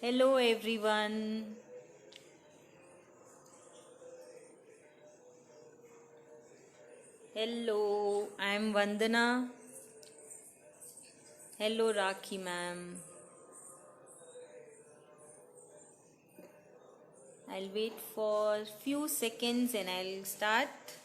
Hello everyone. Hello, I'm Vandana. Hello Rakhi ma'am. I'll wait for few seconds and I'll start.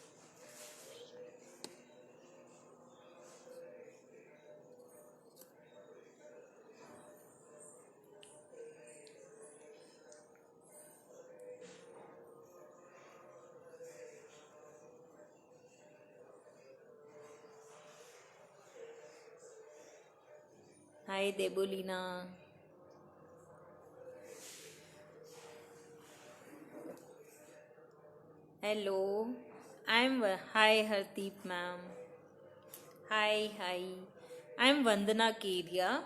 Hi Debolina. Hello. Hi Hardeep ma'am. Hi. I'm Vandana Kedia.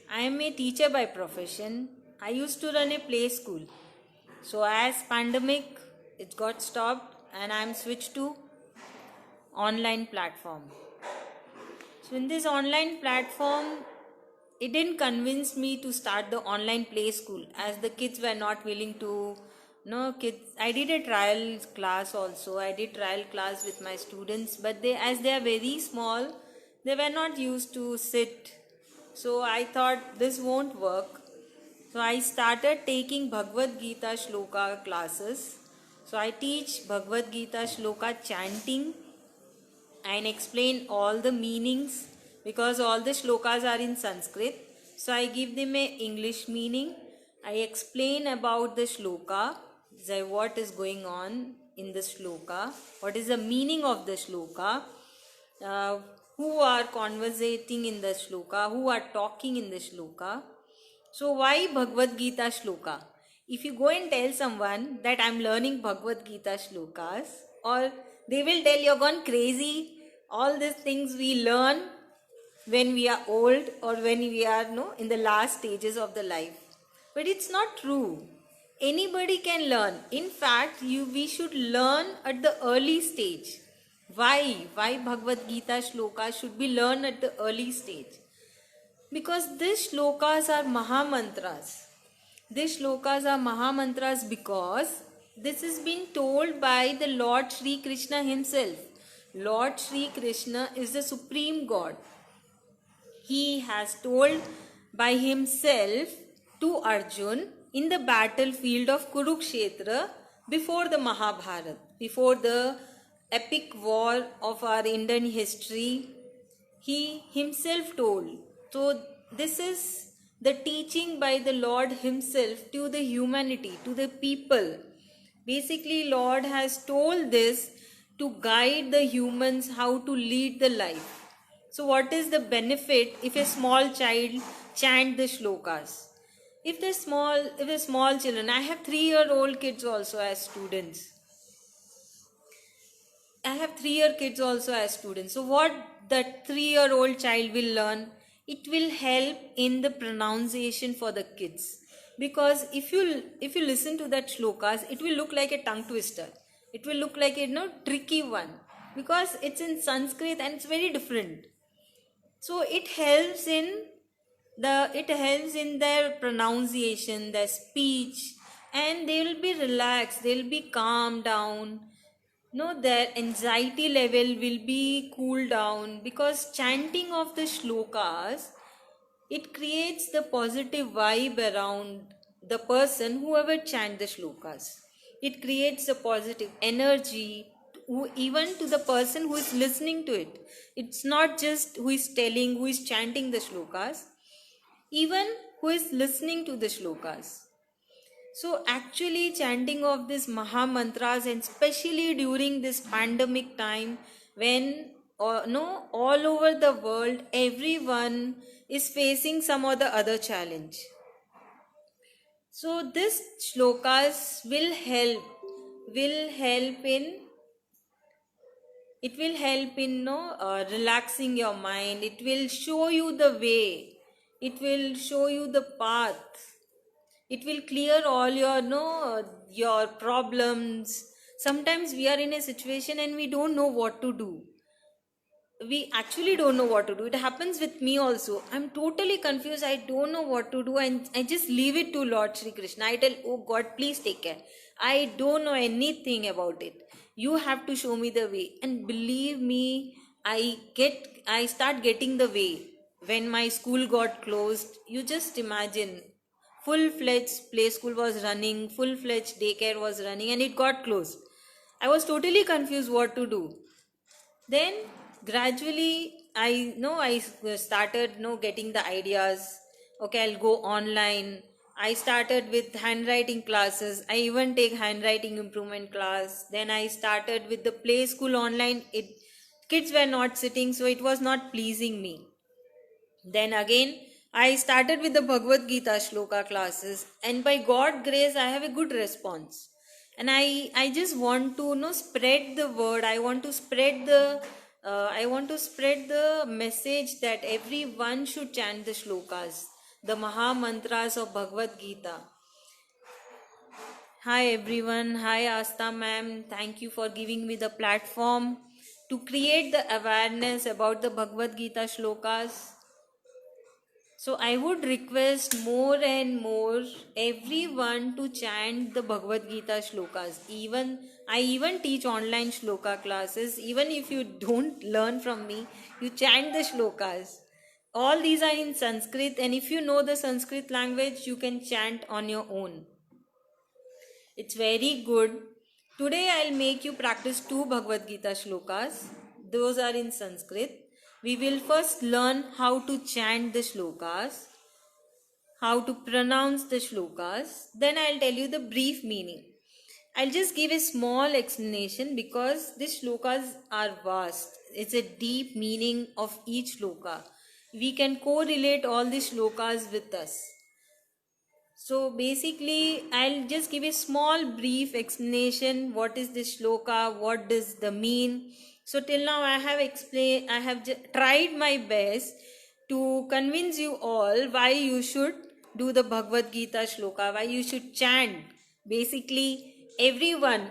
I am a teacher by profession. I used to run a play school. So as pandemic it got stopped and I'm switched to online platform. So in this online platform, it didn't convince me to start the online play school as the kids were not willing to. No kids. I did a trial class also. I did trial class with my students, but as they are very small, they were not used to sit. So I thought this won't work. So I started taking Bhagavad Gita Shloka classes. So I teach Bhagavad Gita Shloka chanting and explain all the meanings because all the shlokas are in Sanskrit. So I give them a English meaning. I explain about the shloka, what is going on in the shloka, what is the meaning of the shloka, uh, who are conversating in the shloka, who are talking in the shloka. So why Bhagavad Gita shloka? If you go and tell someone that I'm learning Bhagavad Gita shlokas, or they will tell you're gone crazy. All these things we learn when we are old or when we are in the last stages of the life. But it's not true. Anybody can learn. In fact, we should learn at the early stage. Why? Why Bhagavad Gita shloka should be learned at the early stage? Because these shlokas are Mahamantras. These shlokas are Mahamantras because this is being told by the Lord Sri Krishna himself. Lord Sri Krishna is the Supreme God. He has told by himself to Arjun in the battlefield of Kurukshetra before the Mahabharata, before the epic war of our Indian history. He himself told. So, this is the teaching by the Lord himself to the humanity, to the people. Basically, Lord has told this to guide the humans how to lead the life. So, what is the benefit if a small child chant the shlokas? If the small children, I have 3-year-old kids also as students. I have 3-year kids also as students. So what that 3-year-old child will learn, it will help in the pronunciation for the kids. Because if you listen to that shlokas, it will look like a tongue twister. It will look like a tricky one because it's in Sanskrit and it's very different. So it helps in their pronunciation, their speech, and they will be relaxed, they will be calmed down. No, their anxiety level will be cooled down because chanting of the shlokas, it creates the positive vibe around the person whoever chant the shlokas. It creates a positive energy even to the person who is listening to it. It's not just who is telling, who is chanting the shlokas, even who is listening to the shlokas. So actually chanting of these Maha Mantras, and especially during this pandemic time when no all over the world everyone is facing some or the other challenge. So this shlokas will help in relaxing your mind. It will show you the way. It will show you the path. It will clear all your problems. Sometimes we are in a situation and we don't know what to do, we actually don't know what to do. It happens with me also. I'm totally confused. I don't know what to do, and I just leave it to Lord Shri Krishna. I tell, oh God, please take care. I don't know anything about it. You have to show me the way. And believe me, I start getting the way. When my school got closed, you just imagine, full-fledged play school was running, full-fledged daycare was running, and it got closed. I was totally confused what to do. Then gradually I started getting the ideas. Okay, I'll go online. I started with handwriting classes. I even take handwriting improvement class. Then I started with the play school online. It Kids were not sitting, so it was not pleasing me. Then again, I started with the Bhagavad Gita shloka classes, and by God grace, I have a good response. And I just want to spread the word. I want to spread the message that everyone should chant the shlokas, the Maha Mantras of Bhagavad Gita. Hi everyone. Hi Asta ma'am. Thank you for giving me the platform to create the awareness about the Bhagavad Gita shlokas. So I would request more and more everyone to chant the Bhagavad Gita shlokas. I even teach online shloka classes. Even if you don't learn from me, you chant the shlokas. All these are in Sanskrit, and if you know the Sanskrit language, you can chant on your own. It's very good. Today I'll make you practice 2 Bhagavad Gita shlokas. Those are in Sanskrit. We will first learn how to chant the shlokas, how to pronounce the shlokas. Then I'll tell you the brief meaning. I'll just give a small explanation because these shlokas are vast. It's a deep meaning of each shloka. We can correlate all these shlokas with us. So basically, I'll just give a small brief explanation. What is this shloka? What does the mean? So till now I have tried my best to convince you all why you should do the Bhagavad Gita shloka, why you should chant. Basically,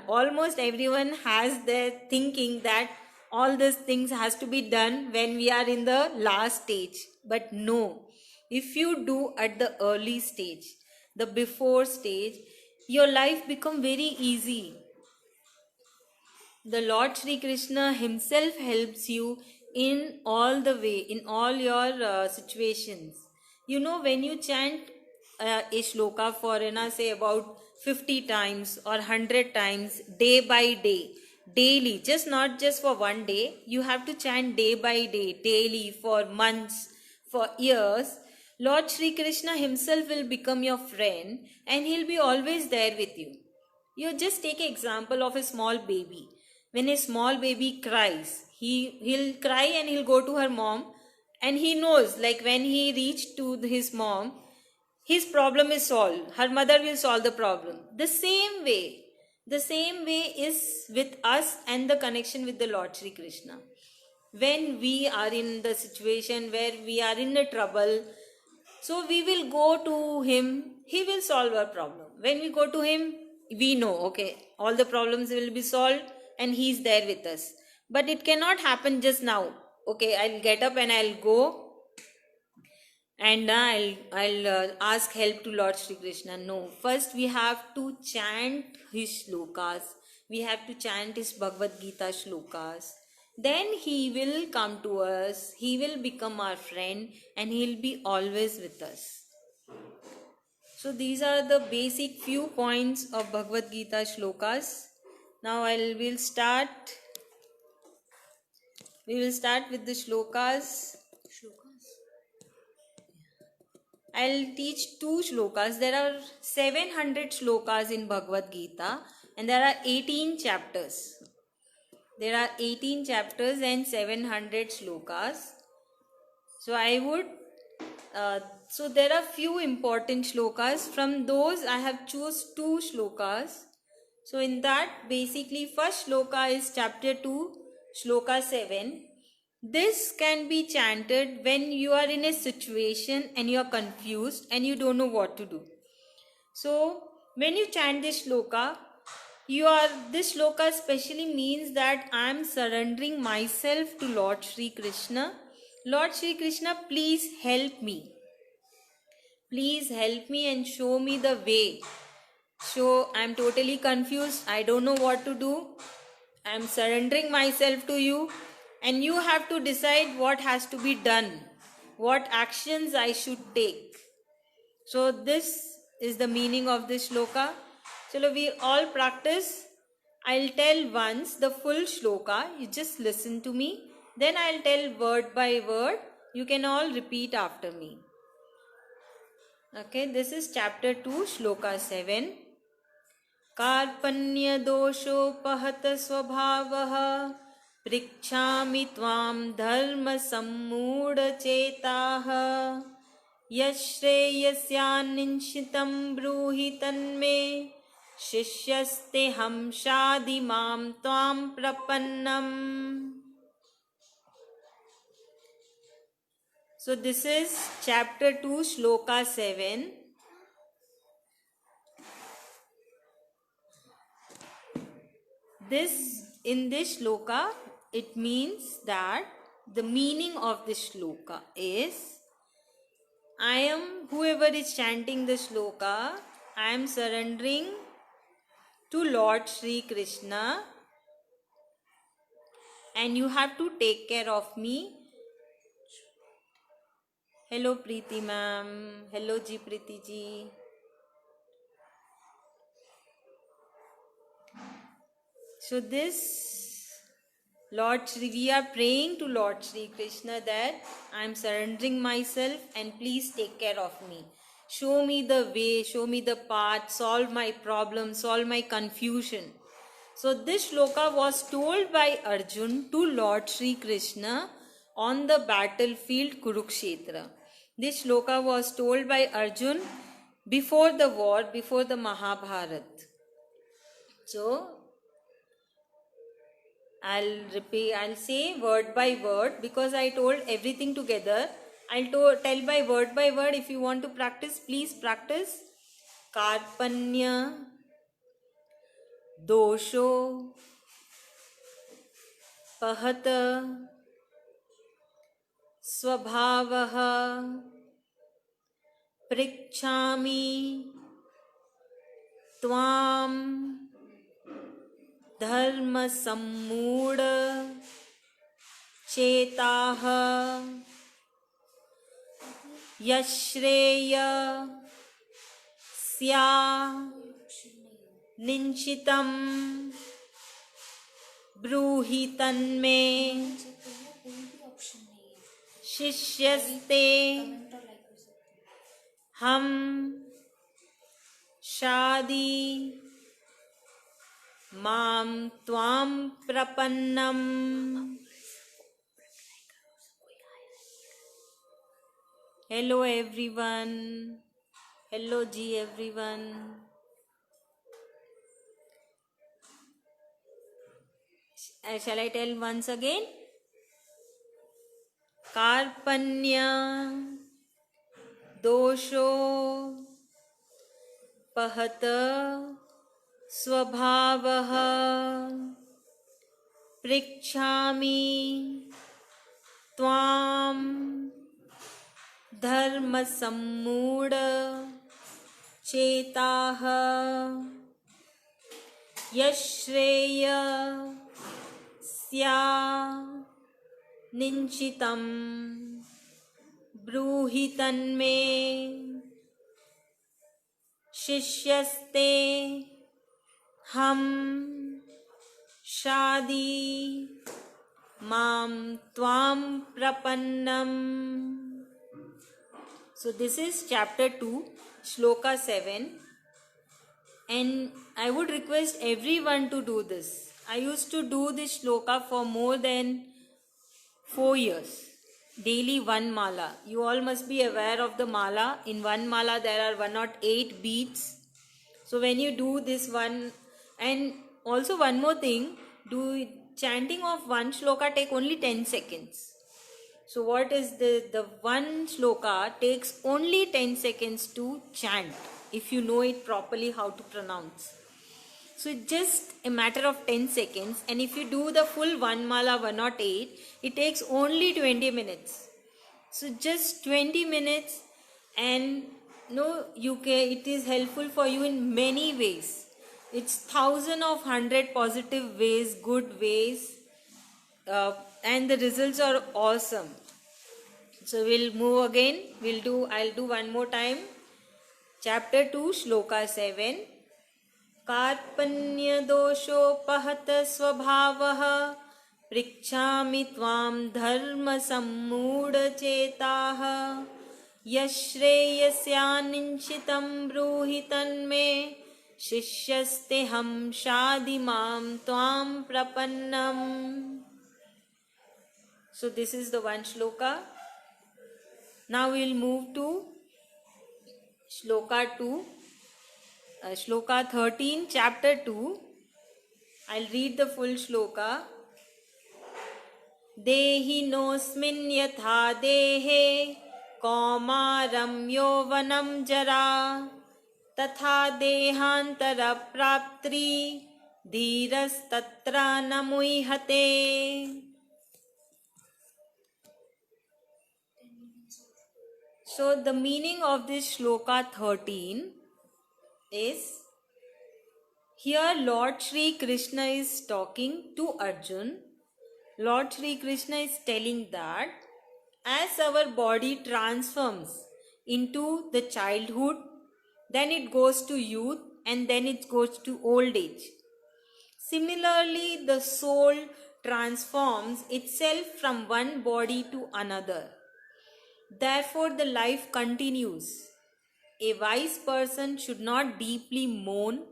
almost everyone has their thinking that all these things has to be done when we are in the last stage. But no, if you do at the early stage, the before stage, your life become very easy. The Lord Shri Krishna himself helps you in all the way, in all your situations. When you chant a shloka for say about 50 times or 100 times day by day, daily, not just for one day, you have to chant day by day, daily, for months, for years. Lord Shri Krishna himself will become your friend, and he'll be always there with you. You just take an example of a small baby. When a small baby cries, he'll cry and he'll go to her mom, and he knows, like, when he reached to his mom, his problem is solved. Her mother will solve the problem. The same way is with us and the connection with the Lord Shri Krishna. When we are in the situation where we are in a trouble, so we will go to him, he will solve our problem. When we go to him, we know, okay, all the problems will be solved and he's there with us. But it cannot happen just now. Okay, I'll get up and I'll go and I'll ask help to Lord Shri Krishna. No, first we have to chant his shlokas. We have to chant his Bhagavad Gita shlokas. Then he will come to us, he will become our friend, and he'll be always with us. So these are the basic few points of Bhagavad Gita shlokas. Now we will start with the shlokas. I'll teach 2 shlokas. There are 700 shlokas in Bhagavad Gita, and there are 18 chapters. There are 18 chapters and 700 shlokas. So so there are few important shlokas. From those I have choose 2 shlokas. So in that, basically, first shloka is chapter 2, shloka 7. This can be chanted when you are in a situation and you are confused and you don't know what to do. So when you chant this shloka, This shloka specially means that I am surrendering myself to Lord Shri Krishna. Lord Shri Krishna, please help me. Please help me and show me the way. I'm totally confused. I don't know what to do. I'm surrendering myself to you, and you have to decide what has to be done, what actions I should take. So this is the meaning of this shloka. Chalo, we all practice. I'll tell once the full shloka. You just listen to me. Then I'll tell word by word. You can all repeat after me. Okay, this is chapter 2, shloka 7. कार्पण्य दोषोपहत स्वभावः पृच्छामि त्वां धर्म सम्मूढचेताः यश्रेयस्यान्निश्चितं ब्रूहि तन्मे शिष्यस्तेऽहं शाधि मां त्वां प्रपन्नम्. So this is chapter 2, shloka 7. In this shloka, it means that the meaning of this shloka is, whoever is chanting the shloka, I am surrendering to Lord Shri Krishna, and you have to take care of me. Hello Preeti ma'am. Hello Ji Preeti ji. So we are praying to Lord Shri Krishna that I am surrendering myself and please take care of me. Show me the way, show me the path, solve my problem, solve my confusion. So this shloka was told by Arjun to Lord Shri Krishna on the battlefield Kurukshetra. This shloka was told by Arjun before the war, before the Mahabharat. So I'll say word by word because I told everything together. I'll tell by word. If you want to practice, please practice. Karpanya dosho pahata swabhavaha prikchami tvam dharma sammuda chetaha yashreya sya ninchitam ब्रूहि तन्मे शिष्यस्ते हम शादी मां त्वां प्रपन्नम. Hello everyone. Hello Ji everyone. Shall I tell once again? Karpanya dosho pahata swabhavaha prikchami tvam dharma sammuda chetaha yashreya sya ninchitam ब्रूहि तन्मे शिष्यस्ते हम शादी मां त्वां प्रपन्नम. So this is chapter 2, shloka 7, and I would request everyone to do this. I used to do this shloka for more than 4 years. Daily one mala. You all must be aware of the mala. In one mala there are 108 beats. So when you do this one, and also one more thing, chanting of one shloka take only 10 seconds. So what is the one shloka takes only 10 seconds to chant if you know it properly how to pronounce. So it's just a matter of 10 seconds, and if you do the full one mala 108, it takes only 20 minutes. So just 20 minutes, and no, you can, it is helpful for you in many ways. It's thousand of 100 positive ways, good ways, and the results are awesome. So we'll move again. I'll do one more time. Chapter 2, Shloka 7. कार्पण्यदोषोपहत स्वभावः पृच्छामि त्वां धर्मसम्मूढचेताः यश्रेयस्यानिश्चितं ब्रूहि तन्मे शिष्यस्तेऽहं शाधिमां त्वां प्रपन्नम्. So this is the one shloka. Now we'll move to Shloka 2. Shloka 13, chapter 2. I'll read the full shloka. Dehi nosmin yatha dehe kaumaram yovanam jara tatha dehantara praptri dhiras tatra namuihate. So the meaning of this shloka 13 is, here Lord Shri Krishna is talking to Arjun. Lord Shri Krishna is telling that as our body transforms into the childhood, then it goes to youth, and then it goes to old age. Similarly, the soul transforms itself from one body to another. Therefore, the life continues. A wise person should not deeply mourn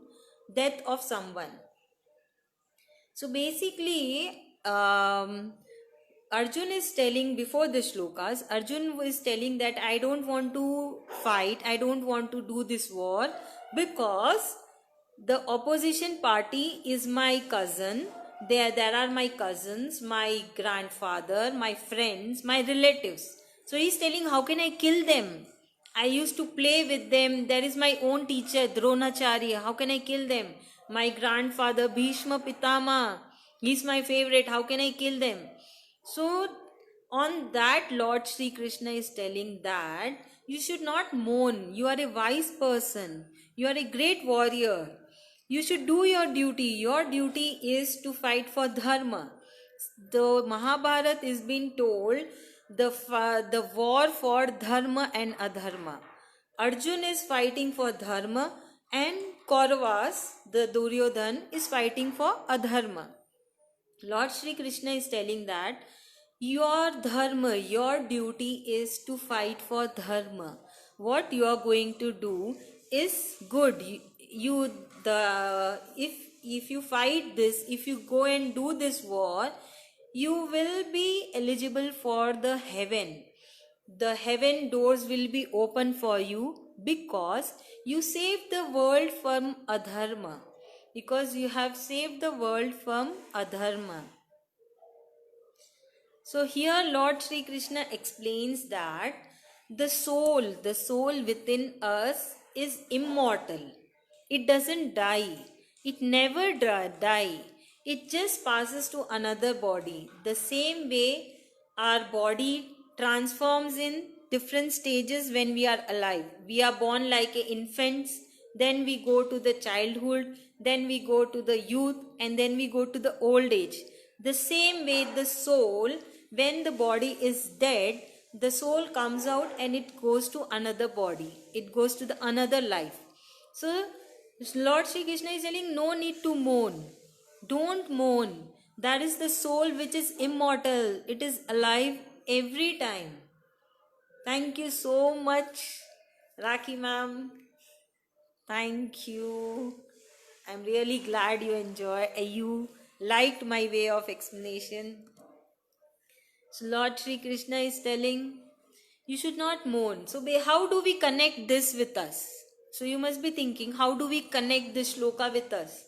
death of someone. So basically, Arjun is telling, before the shlokas, Arjun is telling that I don't want to fight, I don't want to do this war, because the opposition party is my cousin. There are my cousins, my grandfather, my friends, my relatives. So he's telling, how can I kill them? I used to play with them. There is my own teacher, Dronacharya. How can I kill them? My grandfather, Bhishma Pitama. He's my favorite. How can I kill them? So, on that, Lord Sri Krishna is telling that you should not mourn. You are a wise person. You are a great warrior. You should do your duty. Your duty is to fight for dharma. The Mahabharata is being told the war for dharma and adharma. Arjun is fighting for dharma, and Kauravas, the Duryodhan, is fighting for adharma. Lord Shri Krishna is telling that your dharma, your duty is to fight for dharma. What you are going to do is good. If you fight this, if you go and do this war, you will be eligible for the heaven. The heaven doors will be open for you because you saved the world from adharma. Because you have saved the world from adharma. So here Lord Sri Krishna explains that the soul within us is immortal. It doesn't die. It never die. It just passes to another body. The same way our body transforms in different stages when we are alive. We are born like infants, then we go to the childhood, then we go to the youth, and then we go to the old age. The same way the soul, when the body is dead, the soul comes out and it goes to another body. It goes to the another life. So Lord Shri Krishna is telling, no need to mourn. Don't mourn. That is the soul which is immortal. It is alive every time. Thank you so much, Rakhi ma'am. Thank you. I'm really glad you liked my way of explanation. So Lord Shri Krishna is telling, you should not mourn. So how do we connect this with us? So you must be thinking, how do we connect this shloka with us?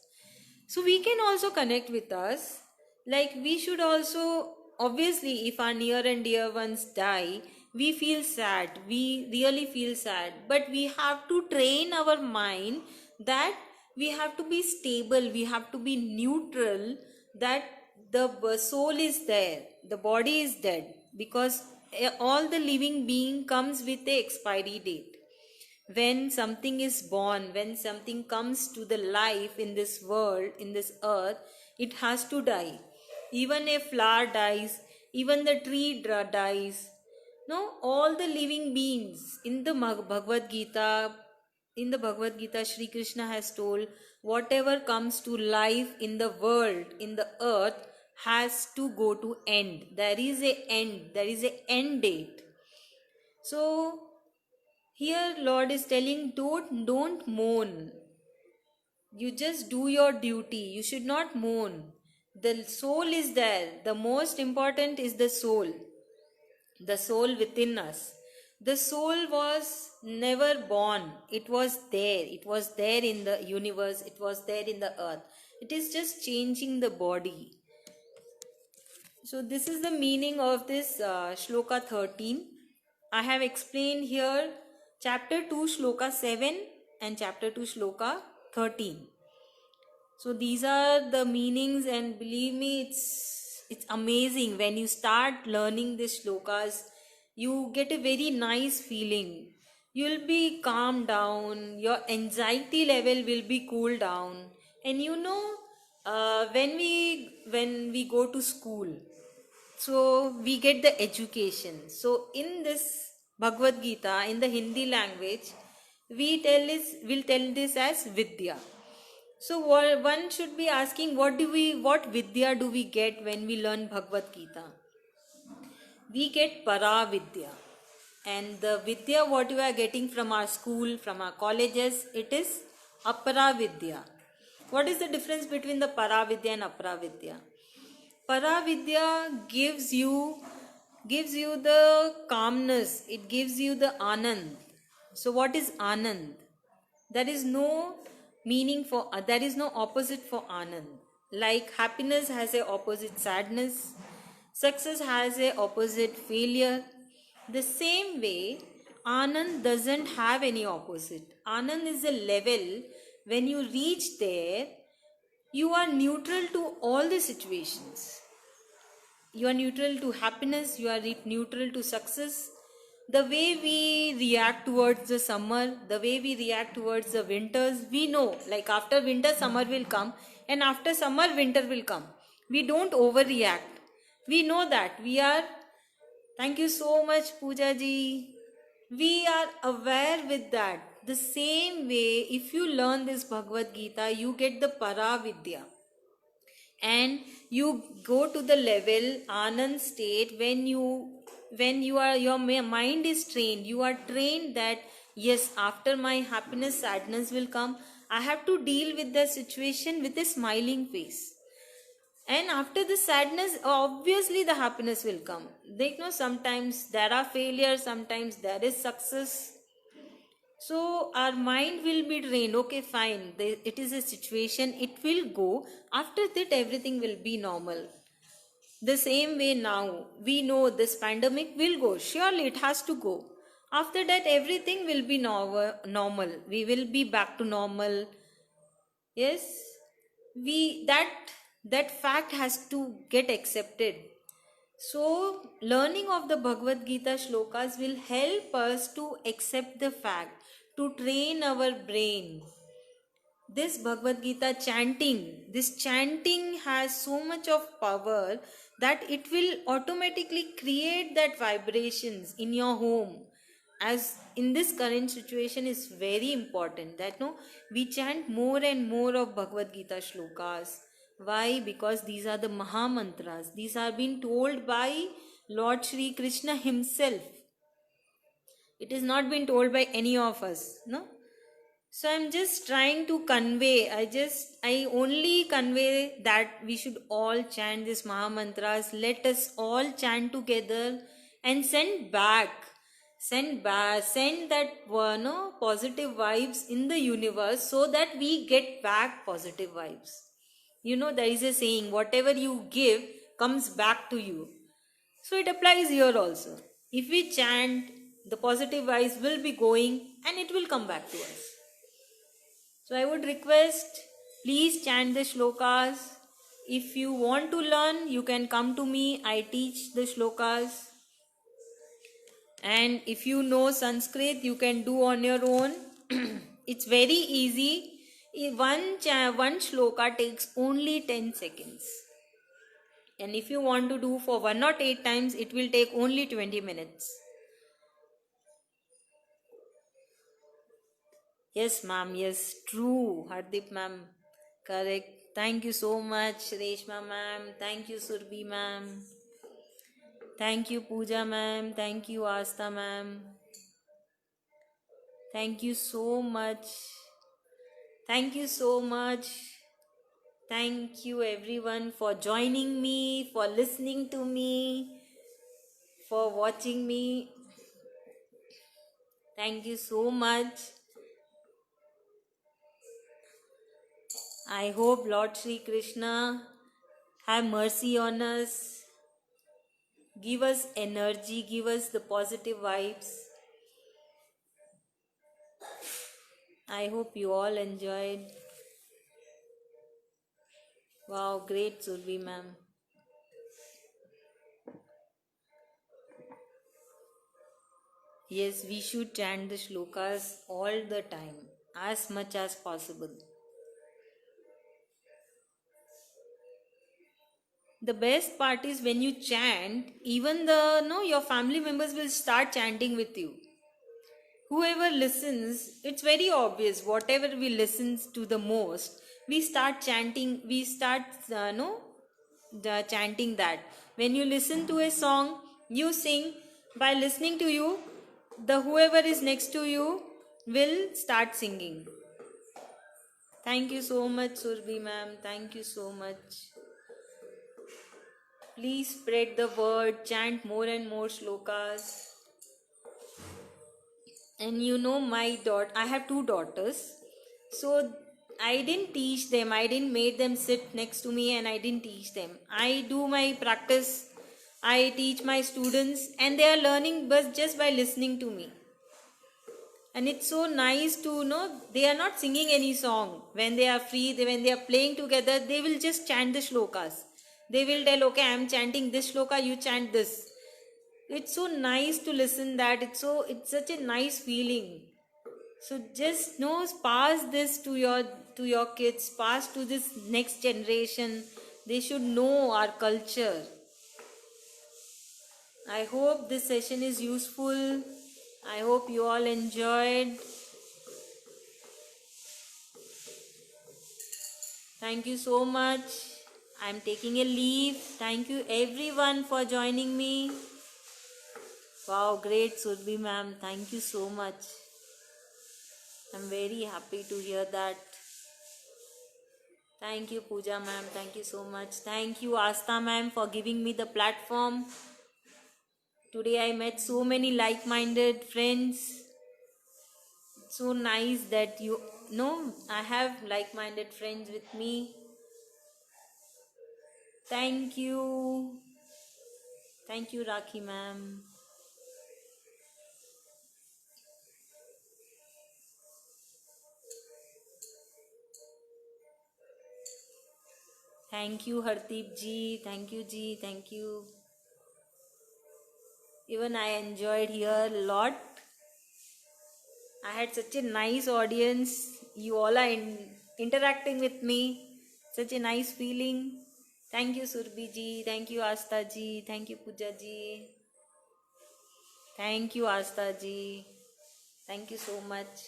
So we can also connect with us. Like we should also, obviously, if our near and dear ones die, we feel sad. We really feel sad. But we have to train our mind that we have to be stable, we have to be neutral, that the soul is there, the body is dead, because all the living being comes with a expiry date. When something is born, when something comes to the life in this world, in this earth, it has to die. Even a flower dies, even the tree dies. No, all the living beings in the Bhagavad Gita, Shri Krishna has told, whatever comes to life in the world, in the earth, has to go to end. There is a end, there is a end date. So here Lord is telling, don't mourn. You just do your duty. You should not mourn. The soul is there. The most important is the soul. The soul within us. The soul was never born. It was there. It was there in the universe. It was there in the earth. It is just changing the body. So this is the meaning of this shloka 13. I have explained here chapter 2 shloka 7 and chapter 2 shloka 13. So these are the meanings, and believe me, it's amazing when you start learning these shlokas. You get a very nice feeling. You'll be calmed down, your anxiety level will be cooled down. And when we go to school, so we get the education. So in this Bhagavad Gita, in the Hindi language, we'll tell this as Vidya. So one should be asking, what Vidya do we get when we learn Bhagavad Gita? We get Para Vidya. And the Vidya what we are getting from our school, from our colleges, it is Apara Vidya. What is the difference between the Para Vidya and Apara Vidya? Para Vidya gives you the calmness, it gives you the Anand. So what is Anand? There is no there is no opposite for Anand. Like happiness has a opposite sadness, success has a opposite failure. The same way, Anand doesn't have any opposite. Anand is a level, when you reach there, you are neutral to all the situations. You are neutral to happiness, you are neutral to success. The way we react towards the summer, the way we react towards the winters, we know, like after winter, summer will come, and after summer, winter will come. We don't overreact. We know that. Thank you so much, Pooja ji. We are aware with that. The same way, if you learn this Bhagavad Gita, you get the Paravidya. And you go to the level Anand state when your mind is trained. You are trained that yes, after my happiness, sadness will come. I have to deal with the situation with a smiling face. And after the sadness, obviously the happiness will come. Sometimes there are failures, sometimes there is success. So our mind will be trained. Okay, fine. It is a situation. It will go. After that, everything will be normal. The same way now, we know this pandemic will go. Surely it has to go. After that, everything will be normal. We will be back to normal. Yes, that fact has to get accepted. So, learning of the Bhagavad Gita shlokas will help us to accept the fact, to train our brain. This Bhagavad Gita chanting has so much of power that it will automatically create that vibrations in your home. As in this current situation is very important that we chant more and more of Bhagavad Gita shlokas. Why? Because these are the Maha Mantras. These are being told by Lord Shri Krishna himself. It is not been told by any of us. No? So I'm just trying to convey. I only convey that we should all chant this Maha Mantras. Let us all chant together and send that positive vibes in the universe, so that we get back positive vibes. There is a saying, whatever you give comes back to you. So it applies here also. If we chant, the positive vibes will be going and it will come back to us. So I would request, please chant the shlokas. If you want to learn, you can come to me. I teach the shlokas. And if you know Sanskrit, you can do on your own. It's very easy. One shloka takes only 10 seconds. And if you want to do for 1 or 8 times, it will take only 20 minutes. Yes, ma'am. Yes, true. Hardeep, ma'am. Correct. Thank you so much, Reshma, ma'am. Thank you, Surbi, ma'am. Thank you, Pooja, ma'am. Thank you, Asta, ma'am. Thank you so much. Thank you so much. Thank you, everyone, for joining me, for listening to me, for watching me. Thank you so much. I hope Lord Sri Krishna have mercy on us, give us energy, give us the positive vibes. I hope you all enjoyed. Wow, great, Survi ma'am. Yes, we should chant the shlokas all the time, as much as possible. The best part is when you chant, even your family members will start chanting with you. Whoever listens, it's very obvious. Whatever we listen to the most, we start chanting. We start chanting that. When you listen to a song, you sing. By listening to you, the whoever is next to you will start singing. Thank you so much, Surbi ma'am. Thank you so much. Please spread the word, chant more and more shlokas. And I have 2 daughters. So I didn't teach them. I didn't make them sit next to me and I didn't teach them. I do my practice. I teach my students and they are learning but just by listening to me. And it's so nice to know they are not singing any song. When they are free, when they are playing together, they will just chant the shlokas. They will tell, okay, I am chanting this shloka, you chant this. It's so nice to listen that. It's such a nice feeling. So just pass this to your kids, pass to this next generation. They should know our culture. I hope this session is useful. I hope you all enjoyed. Thank you so much. I'm taking a leave. Thank you everyone for joining me. Wow, great, Surbi ma'am. Thank you so much. I'm very happy to hear that. Thank you, Pooja ma'am. Thank you so much. Thank you, Asta ma'am, for giving me the platform. Today I met so many like-minded friends. It's so nice that I have like-minded friends with me. Thank you. Thank you, Rakhi ma'am. Thank you, Hardeep ji. Thank you, ji. Thank you. Even I enjoyed here a lot. I had such a nice audience. You all are interacting with me. Such a nice feeling. Thank you, Surbi ji. Thank you, Asta ji. Thank you, Pooja ji. Thank you, Asta ji. Thank you so much.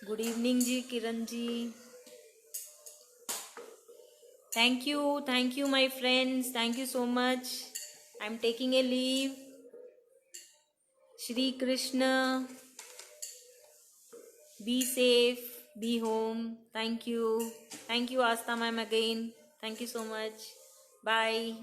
Good evening, ji, Kiran ji. Thank you, my friends. Thank you so much. I'm taking a leave. Shri Krishna. Be safe. Be home. Thank you. Thank you, Asta ma'am, again. Thank you so much. Bye.